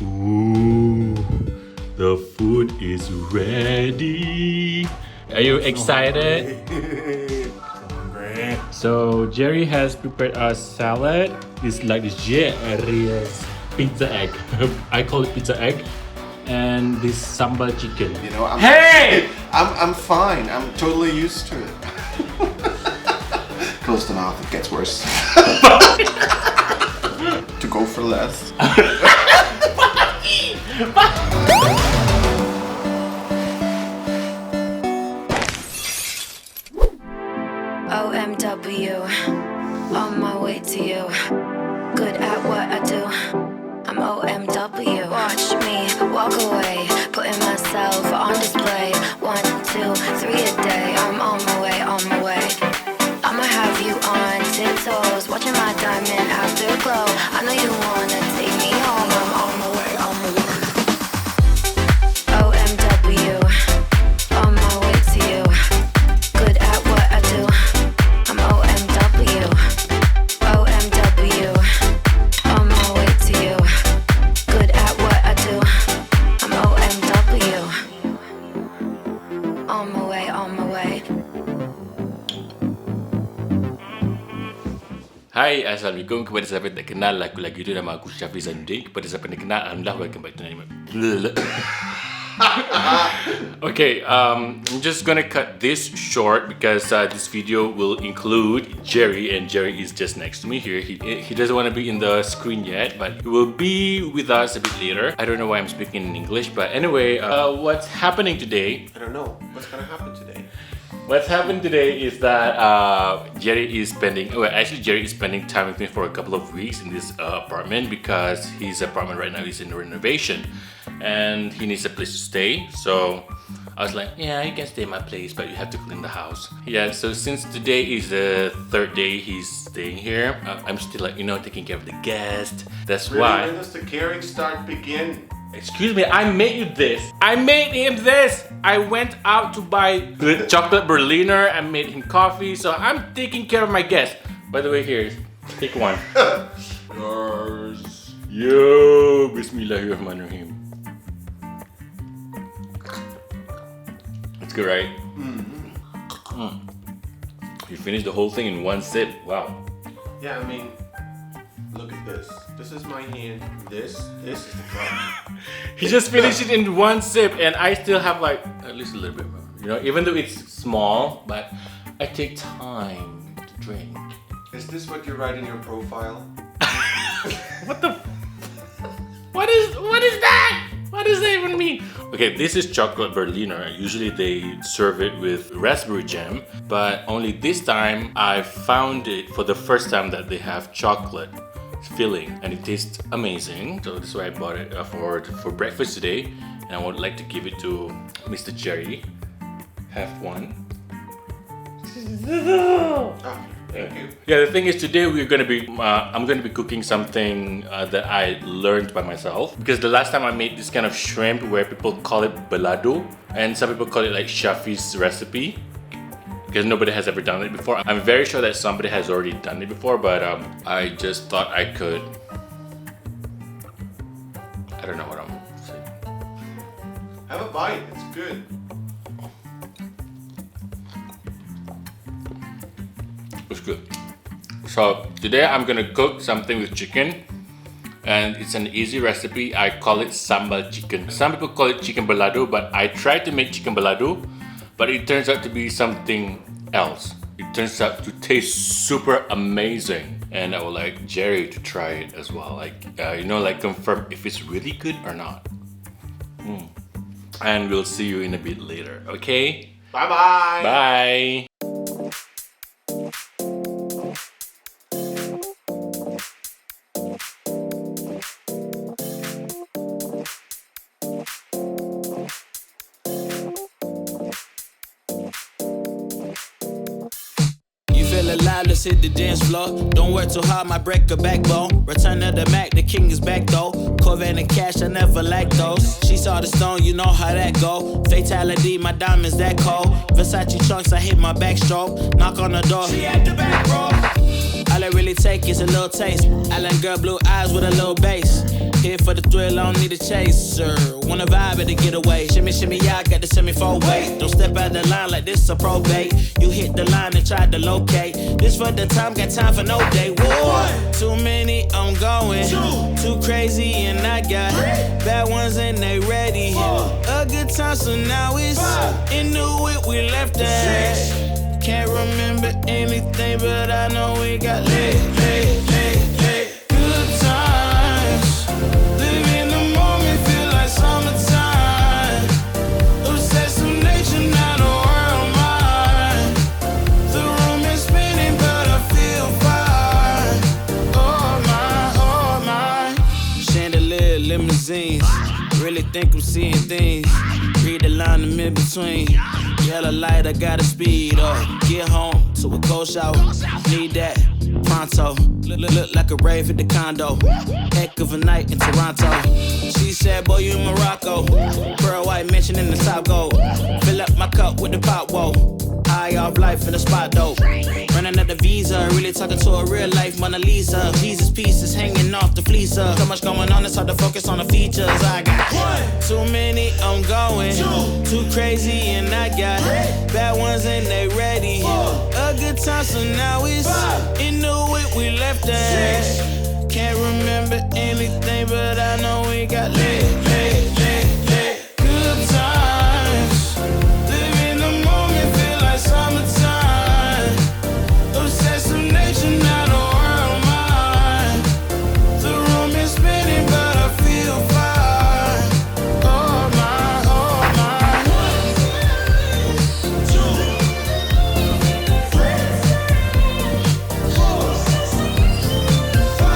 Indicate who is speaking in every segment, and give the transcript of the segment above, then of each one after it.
Speaker 1: Ooh, the food is ready. Are you excited? So Jerry has prepared a salad. It's like this Jerry's pizza egg. I call it pizza egg. And this sambal chicken.
Speaker 2: You know,
Speaker 1: I'm
Speaker 2: fine. I'm totally used to it. Close the mouth, it gets worse. To go for less.
Speaker 3: OMW, on my way to you. Good at what I do. I'm OMW. Watch me walk away, putting myself on display. 1, 2, 3 a day. I'm on my way, on my way. I'ma have you on tiptoes, watching my diamond afterglow. I know you wanna take me home. I'm on my way, on my way. OMW, on my way to you. Good at what I do. I'm OMW. OMW, on my way to you. Good at what I do. I'm OMW. On my way, on my way.
Speaker 1: Hai, Assalamualaikum. Kepada siapa yang tak kenal aku lagi tu, nama aku Schaffery Zainuddin. Kepada siapa yang kenal, alhamdulillah, welcome back to Okay, I'm just gonna cut this short because this video will include Jerry, and Jerry is just next to me here. He doesn't want to be in the screen yet, but he will be with us a bit later. I don't know why I'm speaking in English, but anyway, what's happening today?
Speaker 2: I don't know. What's gonna happen today?
Speaker 1: What's happened today is that Jerry is spending time with me for a couple of weeks in this apartment because his apartment right now is in renovation and he needs a place to stay. So I was like, yeah, you can stay in my place, but you have to clean the house. Yeah, so since today is the third day he's staying here, I'm still like, taking care of the guest. That's why.
Speaker 2: When does the caring start begin?
Speaker 1: Excuse me, I made you this. I made him this. I went out to buy good chocolate Berliner and made him coffee, so I'm taking care of my guest. By the way, here, take one. Yours. Yo, Bismillahirrahmanirrahim. It's good, right? You finished the whole thing in one sip. Wow.
Speaker 2: Yeah, I mean, look at this. This is my hand. This is the cup.
Speaker 1: He just finished it in one sip, and I still have like at least a little bit more. Even though it's small, but I take time to drink.
Speaker 2: Is this what you write in your profile?
Speaker 1: What the? What is that? What does that even mean? Okay, this is chocolate Berliner. Usually they serve it with raspberry jam, but only this time I found it for the first time that they have chocolate filling, and it tastes amazing. So this is why I bought it for breakfast today, and I would like to give it to Mr. Jerry. Have one.
Speaker 2: Thank you.
Speaker 1: Yeah, the thing is today I'm gonna be cooking something that I learned by myself, because the last time I made this kind of shrimp where people call it balado and some people call it like Schaffery's recipe, because nobody has ever done it before. I'm very sure that somebody has already done it before, but I just thought I could. I don't know what I'm saying.
Speaker 2: Have a bite. It's good.
Speaker 1: It's good. So today I'm gonna cook something with chicken, and it's an easy recipe. I call it sambal chicken. Some people call it chicken balado, but I tried to make chicken balado, but it turns out to be something else. It turns out to taste super amazing, and I would like Jerry to try it as well. Like confirm if it's really good or not. And we'll see you in a bit later. Okay?
Speaker 2: Bye-bye.
Speaker 1: Bye.
Speaker 4: Feel alive, let's hit the dance floor. Don't work too hard, might break a backbone. Return of the Mac, the king is back though. Corvette and cash, I never lack those. She saw the stone, you know how that go. Fatality, my diamonds that cold. Versace trunks, I hit my backstroke. Knock on the door, she at the back row. All I really take is a little taste. Island girl, blue eyes with a little bass. Here for the thrill, I don't need a chaser. Wanna vibe at a getaway. Shimmy, shimmy, yeah, I got the semi-fold weight. Don't step out the line like this a probate. You hit the line and try to locate. This for the time, got time for no day. One, too many, I'm going. Too crazy, and I got bad ones and they ready. A good time, so now it's into it, we left that. Can't remember anything, but I know we got lit. Good times, live in the moment, feel like summertime. Obsessed with nature, not a world mine. The room is spinning, but I feel fine. Oh my. Chandelier, limousines. Really think I'm seeing things. Read the line in mid-between. Yellow light, I gotta speed up. Get home to a cold shower. Need that pronto. Look like a rave at the condo. Heck of a night in Toronto. She said, boy, you in Morocco. Pearl white mention in the top gold. Fill up my cup with the pop, whoa. High off life in the spot, though. Running up the visa, really talking to a real life Mona Lisa. Jesus pieces hanging off the fleecer. So much going on, it's hard to focus on the features. I got too many, I'm going. Too crazy, and I got bad ones and they ready. A good time, so now it's into it, we left that. Can't remember anything, but I know we got lit. Good times, live in the moment, feel like summertime. Obsessed with nature, not a world mine. The room is spinning, but I feel fine. Oh my, oh my. 1, 2, 3, 4, 5,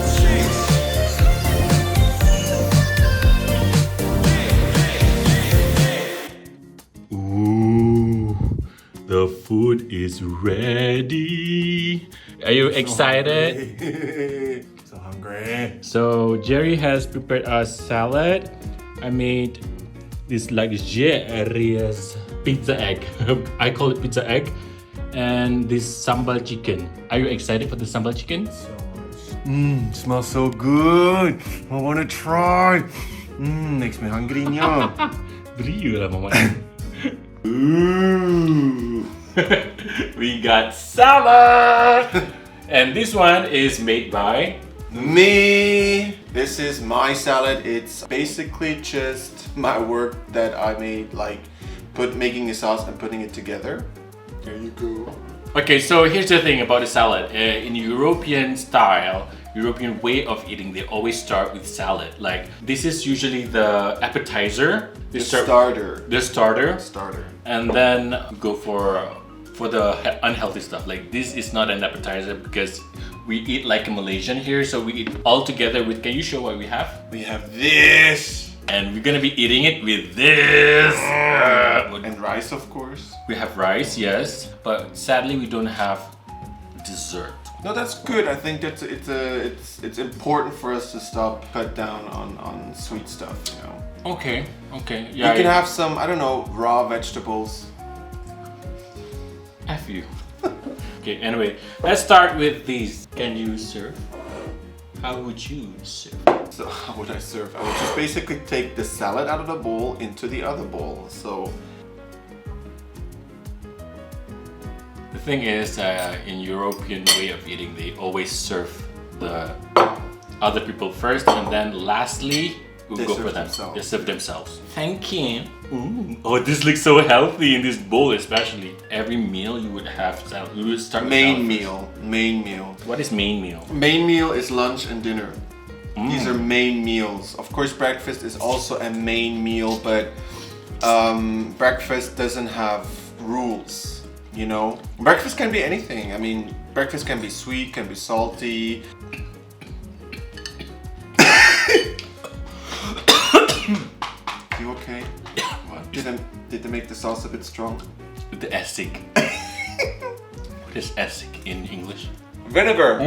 Speaker 4: 6.
Speaker 1: Ooh, the food is ready. Are you excited?
Speaker 2: So hungry.
Speaker 1: So Jerry has prepared us salad. I made this luxurious pizza egg. I call it pizza egg. And this sambal chicken. Are you excited for the sambal chicken?
Speaker 2: So much. Smells so good. I wanna try. Makes me hungry now.
Speaker 1: Beri lah mama.
Speaker 2: Ooh.
Speaker 1: We got salad. And this one is made by
Speaker 2: Me. This is my salad. It's basically just my work that I made, like making the sauce and putting it together. There you go.
Speaker 1: Okay, so here's the thing about the salad. In European style, European way of eating, they always start with salad. Like, this is usually the appetizer. They
Speaker 2: The
Speaker 1: start
Speaker 2: starter.
Speaker 1: the starter,
Speaker 2: Starter.
Speaker 1: and then go for the unhealthy stuff. Like, this is not an appetizer because we eat like a Malaysian here, so we eat all together with. Can you show what we have?
Speaker 2: We have this.
Speaker 1: And we're gonna be eating it with this.
Speaker 2: And rice, of course.
Speaker 1: We have rice, yes, but sadly we don't have dessert.
Speaker 2: No, that's good. I think that's it's important for us to cut down on sweet stuff. You know.
Speaker 1: Okay.
Speaker 2: You can have some, I don't know, raw vegetables.
Speaker 1: F you. Okay, anyway, let's start with these. Can you serve? How would you serve?
Speaker 2: So how would I serve? I would just basically take the salad out of the bowl into the other bowl. So
Speaker 1: The thing is, in European way of eating, they always serve the other people first, and then lastly, we'll
Speaker 2: They
Speaker 1: go
Speaker 2: serve
Speaker 1: for them.
Speaker 2: themselves.
Speaker 1: They serve themselves. Thank you. Ooh. Oh, this looks so healthy in this bowl, especially. Every meal you would have salad. We would start with salad first.
Speaker 2: Main meal.
Speaker 1: What is main meal?
Speaker 2: Main meal is lunch and dinner. These are main meals. Of course, breakfast is also a main meal, but breakfast doesn't have rules, you know? Breakfast can be anything. I mean, breakfast can be sweet, can be salty. You okay?
Speaker 1: What?
Speaker 2: Did they make the sauce a bit strong?
Speaker 1: The essig. What is essig in English?
Speaker 2: Vinegar.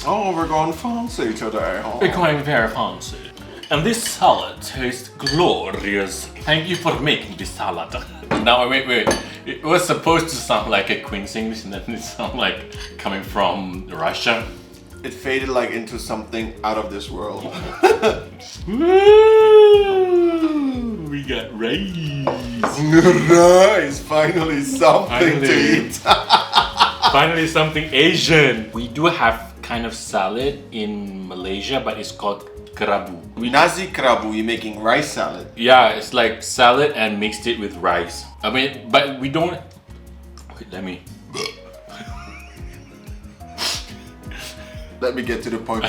Speaker 2: Oh, we're going fancy today. Oh.
Speaker 1: We're going very fancy. And this salad tastes glorious. Thank you for making this salad. Now, wait. It was supposed to sound like a Queen's English, and then it sounded like coming from Russia.
Speaker 2: it faded like into something out of this world.
Speaker 1: Woo! We got rice.
Speaker 2: Rice, finally something to
Speaker 1: Finally.
Speaker 2: eat.
Speaker 1: Finally, something Asian. We do have kind of salad in Malaysia, but it's called kerabu.
Speaker 2: Nasi kerabu, you're making rice salad.
Speaker 1: Yeah, it's like salad and mixed it with rice. I mean, but we don't. Wait, let me.
Speaker 2: Let me get to the point.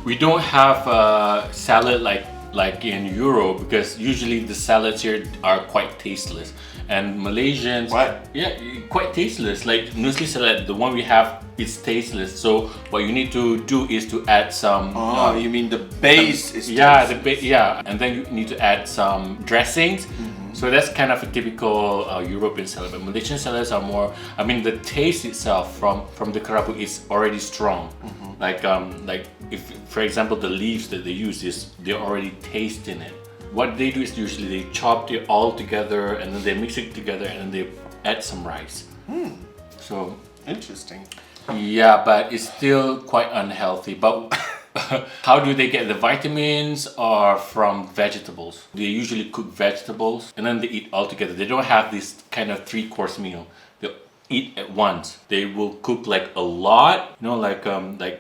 Speaker 1: We don't have salad like in Europe because usually the salads here are quite tasteless. And Malaysians,
Speaker 2: What?
Speaker 1: Yeah, quite tasteless. Like Nusli salad, the one we have, it's tasteless. So what you need to do is to add some.
Speaker 2: Oh, you mean the base is
Speaker 1: Yeah,
Speaker 2: tasty.
Speaker 1: yeah, and then you need to add some dressings. So that's kind of a typical European salad. But Malaysian salads are more. I mean, the taste itself from the kerabu is already strong. Like if, for example, the leaves that they use they're already taste in it. What they do is usually they chop it all together and then they mix it together and then they add some rice. So
Speaker 2: Interesting.
Speaker 1: yeah, but it's still quite unhealthy. But how do they get the vitamins? Or from vegetables. They usually cook vegetables and then they eat all together. They don't have this kind of 3-course meal. They eat at once. They will cook like a lot, you know, like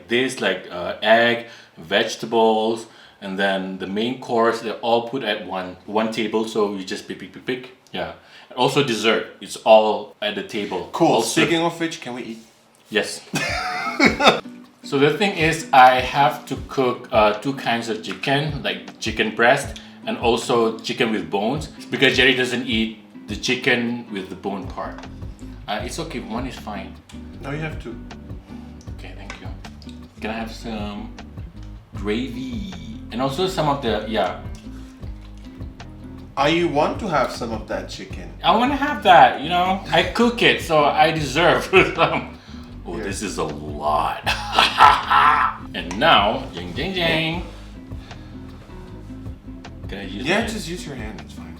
Speaker 1: this, egg, vegetables, and then the main course. They're all put at one table. So you just pick. Yeah. And also dessert. It's all at the table.
Speaker 2: Cool.
Speaker 1: All
Speaker 2: Speaking of which, can we eat?
Speaker 1: Yes. So the thing is, I have to cook 2 kinds of chicken, like chicken breast and also chicken with bones, because Jerry doesn't eat the chicken with the bone part. It's okay, one is fine.
Speaker 2: No, you have to.
Speaker 1: Okay, thank you. Can I have some gravy? And also some of the,
Speaker 2: You want to have some of that chicken?
Speaker 1: I want to have that, you know. I cook it, so I deserve some. Oh,
Speaker 2: Here.
Speaker 1: this is a lot. And now, jing jing jing. Can I use
Speaker 2: Yeah,
Speaker 1: my
Speaker 2: just use your hand. It's fine.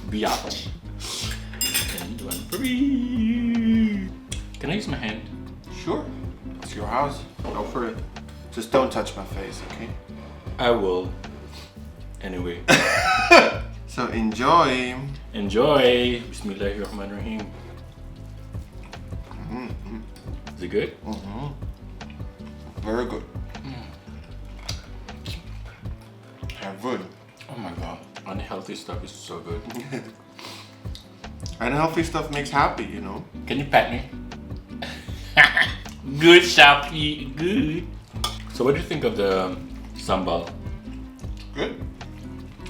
Speaker 1: biatch? And one for me. Can I use my hand?
Speaker 2: Sure. It's your house. Go for it. Just don't touch my face, okay?
Speaker 1: I will. Anyway,
Speaker 2: So enjoy.
Speaker 1: enjoy. Bismillahirrahmanirrahim. Is it good?
Speaker 2: Very good. Heaven.
Speaker 1: Oh my god, unhealthy stuff is so good.
Speaker 2: Unhealthy stuff makes happy, you know.
Speaker 1: Can you pat me? Good, Schaffy, good. So what do you think of the sambal?
Speaker 2: Good.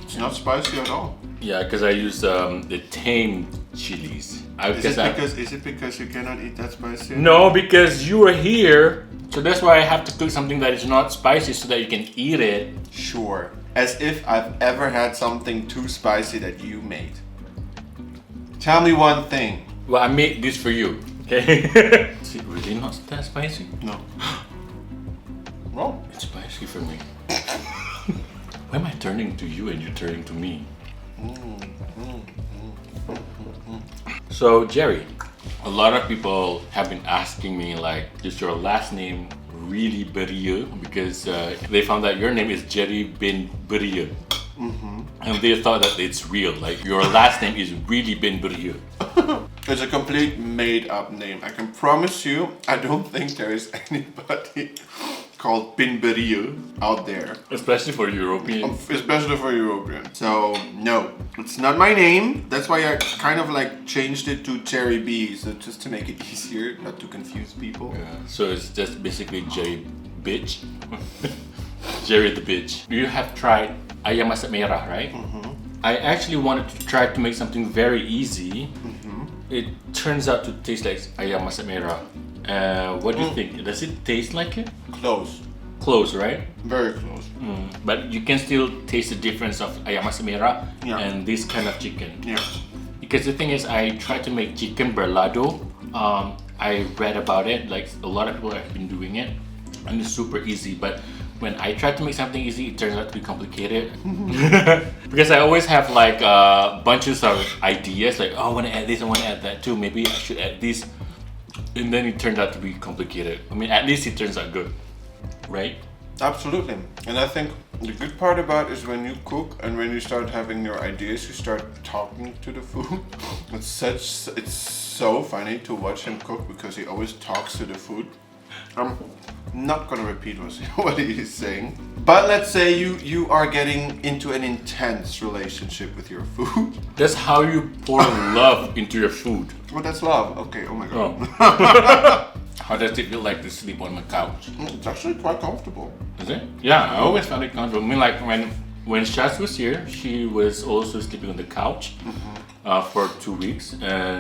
Speaker 2: It's not spicy at all.
Speaker 1: Yeah, because I use the tame chilies.
Speaker 2: Is it because you cannot eat that spicy?
Speaker 1: No, because you were here. So that's why I have to cook something that is not spicy so that you can eat it.
Speaker 2: Sure. As if I've ever had something too spicy that you made. Tell me one thing.
Speaker 1: Well, I made this for you, okay? Is it really not that spicy?
Speaker 2: No. Well,
Speaker 1: It's spicy for me. Why am I turning to you and you're turning to me? So, Jerry, a lot of people have been asking me, like, is your last name really Beria? Because they found that your name is Jerry bin Beria. And they thought that it's real, like your last name is really bin Beria.
Speaker 2: it's a complete made-up name. I can promise you, I don't think there is anybody called Bin Beria out there.
Speaker 1: Especially for Europeans.
Speaker 2: Especially for Europeans. So, no, it's not my name. That's why I kind of like changed it to Cherry B, so just to make it easier, not to confuse people.
Speaker 1: Yeah. So it's just basically Jerry Bitch. Jerry the Bitch. You have tried ayam masak merah, right? I actually wanted to try to make something very easy. It turns out to taste like ayam masak merah. What do you think? Does it taste like it?
Speaker 2: Close.
Speaker 1: Close, right?
Speaker 2: Very close.
Speaker 1: But you can still taste the difference of ayam masak merah
Speaker 2: Yeah.
Speaker 1: and this kind of chicken.
Speaker 2: Yeah.
Speaker 1: Because the thing is, I tried to make chicken berlado. I read about it, like a lot of people have been doing it, and it's super easy. But when I try to make something easy, it turns out to be complicated. Because I always have like bunches of ideas, like, oh, I want to add this, I want to add that too. Maybe I should add this. And then it turned out to be complicated. I mean, at least it turns out good, right?
Speaker 2: Absolutely. And I think the good part about it is when you cook and when you start having your ideas, you start talking to the food. It's so funny to watch him cook because he always talks to the food. I'm not gonna repeat what he is saying. But let's say you are getting into an intense relationship with your food.
Speaker 1: That's how you pour love into your food.
Speaker 2: Well, that's love. Okay, oh my god.
Speaker 1: Oh. How does it feel like to sleep on my couch?
Speaker 2: It's actually quite comfortable.
Speaker 1: Is it? Yeah, I always found it comfortable. I mean, like when Shaz was here, she was also sleeping on the couch for 2 weeks.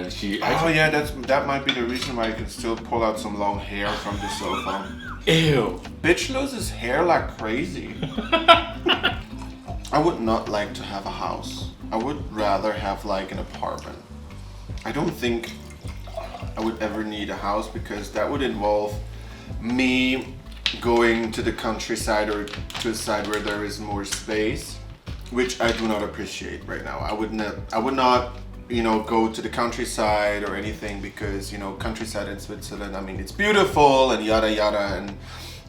Speaker 1: She actually,
Speaker 2: yeah, that might be the reason why you can still pull out some long hair from the sofa.
Speaker 1: Ew.
Speaker 2: Bitch loses hair like crazy. I would not like to have a house. I would rather have like an apartment. I don't think I would ever need a house because that would involve me going to the countryside or to a side where there is more space, which I do not appreciate right now. I would not, go to the countryside or anything because, countryside in Switzerland, I mean, it's beautiful and yada yada and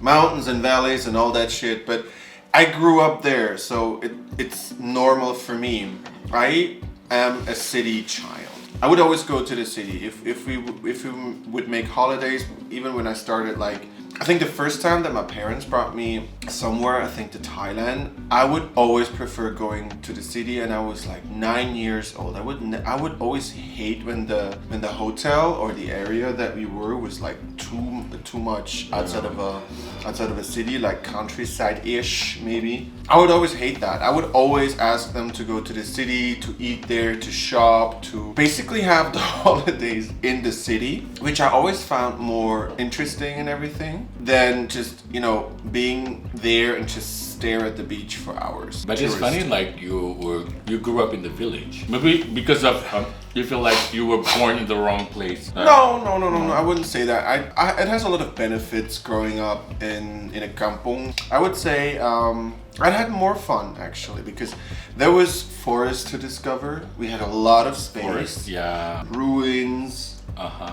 Speaker 2: mountains and valleys and all that shit, but I grew up there, so it's normal for me. I am a city child. I would always go to the city if we would make holidays. Even when I started, like, I think the first time that my parents brought me somewhere, I think to Thailand, I would always prefer going to the city, and I was like 9 years old. I would always hate when the hotel or the area that we were was like too much outside of a city, like countryside-ish maybe. I would always hate that. I would always ask them to go to the city, to eat there, to shop, to basically have the holidays in the city, which I always found more interesting and everything than just, being there and just stare at the beach for hours.
Speaker 1: But it's funny, like you grew up in the village. Maybe because of you feel like you were born in the wrong place.
Speaker 2: No. I wouldn't say that. It has a lot of benefits growing up in a kampung. I would say I had more fun actually because there was forest to discover. We had a lot of space.
Speaker 1: Forest, yeah.
Speaker 2: Ruins.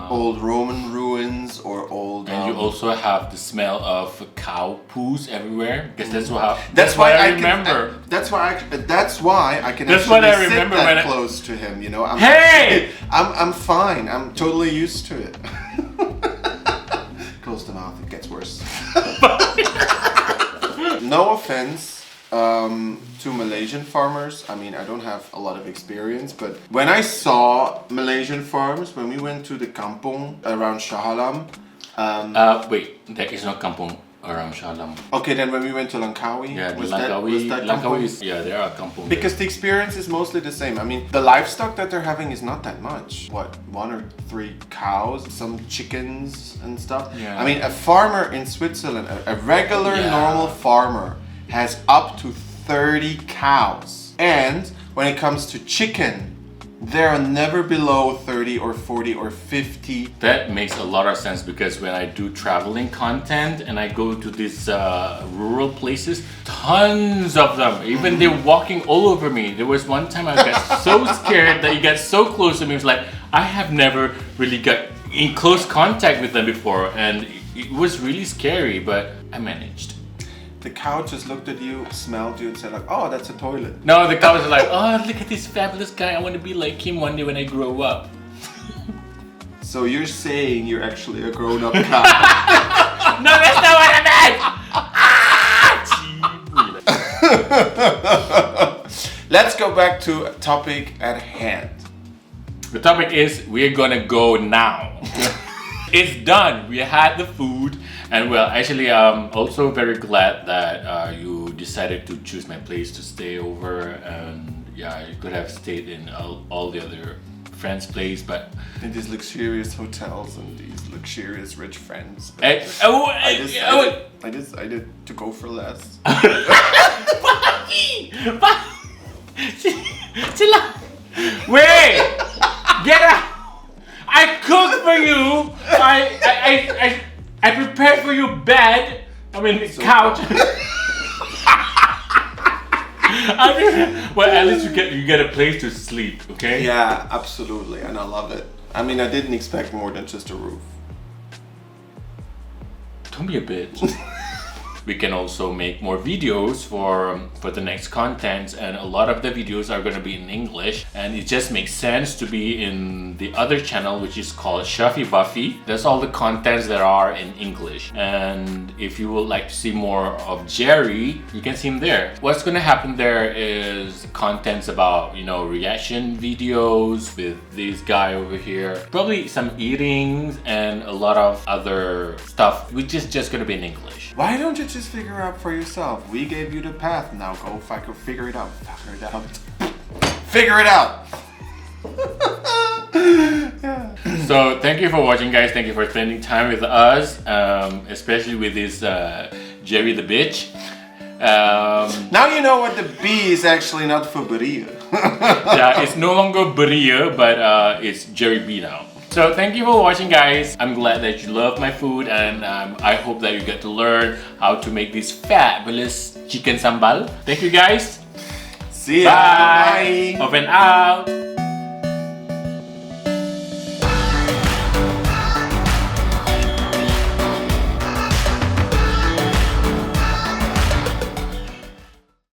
Speaker 2: Old Roman ruins or old.
Speaker 1: And you also have the smell of cow poos everywhere because
Speaker 2: that's why
Speaker 1: I remember.
Speaker 2: That's why I can.
Speaker 1: That's
Speaker 2: actually
Speaker 1: what I
Speaker 2: sit
Speaker 1: remember
Speaker 2: that
Speaker 1: when I
Speaker 2: close to him.
Speaker 1: Hey!
Speaker 2: I'm fine. I'm totally used to it. Close the mouth. It gets worse. No offense. To Malaysian farmers, I mean, I don't have a lot of experience, but when I saw Malaysian farms, when we went to the kampung around Shah Alam,
Speaker 1: wait, there is no kampung around Shah Alam.
Speaker 2: Okay, then when we went to Langkawi,
Speaker 1: Yeah,
Speaker 2: was that
Speaker 1: Langkawi is, yeah, there are kampung.
Speaker 2: Because the experience is mostly the same. I mean, the livestock that they're having is not that much. What, 1 or 3 cows, some chickens and stuff?
Speaker 1: Yeah.
Speaker 2: I mean, a farmer in Switzerland, a regular normal farmer has up to 30 cows. And when it comes to chicken, they are never below 30 or 40 or 50.
Speaker 1: That makes a lot of sense because when I do traveling content and I go to these rural places, tons of them, even they're walking all over me. There was one time I got so scared that you got so close to me. It was like, I have never really got in close contact with them before, and it was really scary, but I managed.
Speaker 2: The cow just looked at you, smelled you, and said like, "Oh, that's a toilet."
Speaker 1: No, the cow was like, "Oh, look at this fabulous guy. I want to be like him one day when I grow up."
Speaker 2: So you're saying you're actually a grown-up cow?
Speaker 1: No, that's not what I meant.
Speaker 2: Let's go back to a topic at hand.
Speaker 1: The topic is we're gonna go now. It's done. We had the food. And well, actually, I'm also very glad that you decided to choose my place to stay over. And yeah, you could have stayed in all the other friends' place, but
Speaker 2: in these luxurious hotels and these luxurious rich friends.
Speaker 1: I
Speaker 2: decided to go for less.
Speaker 1: Wait! Get out! I cooked for you. I prepared for you bed. I mean couch. Well, at least you get a place to sleep, okay?
Speaker 2: Yeah, absolutely, and I love it. I mean, I didn't expect more than just a roof.
Speaker 1: Don't be a bitch. We can also make more videos for the next contents, and a lot of the videos are going to be in English, and it just makes sense to be in the other channel, which is called Schaffy Buffy. That's all the contents that are in English, and if you would like to see more of Jerry, you can see him there. What's going to happen there is contents about, you know, reaction videos with this guy over here, probably some eatings and a lot of other stuff, which is just going to be in English.
Speaker 2: Why don't you just figure out for yourself? We gave you the path. Now go figure it out. Figure it out. Figure it out. Yeah.
Speaker 1: So thank you for watching, guys. Thank you for spending time with us, especially with this Jerry the bitch.
Speaker 2: Now you know what the B is actually not for Beria.
Speaker 1: Yeah, it's no longer Beria, but it's Jerry B now. So thank you for watching, guys. I'm glad that you love my food, and I hope that you get to learn how to make this fabulous chicken sambal. Thank you, guys.
Speaker 2: See ya.
Speaker 1: Bye.
Speaker 2: Bye.
Speaker 1: Open out.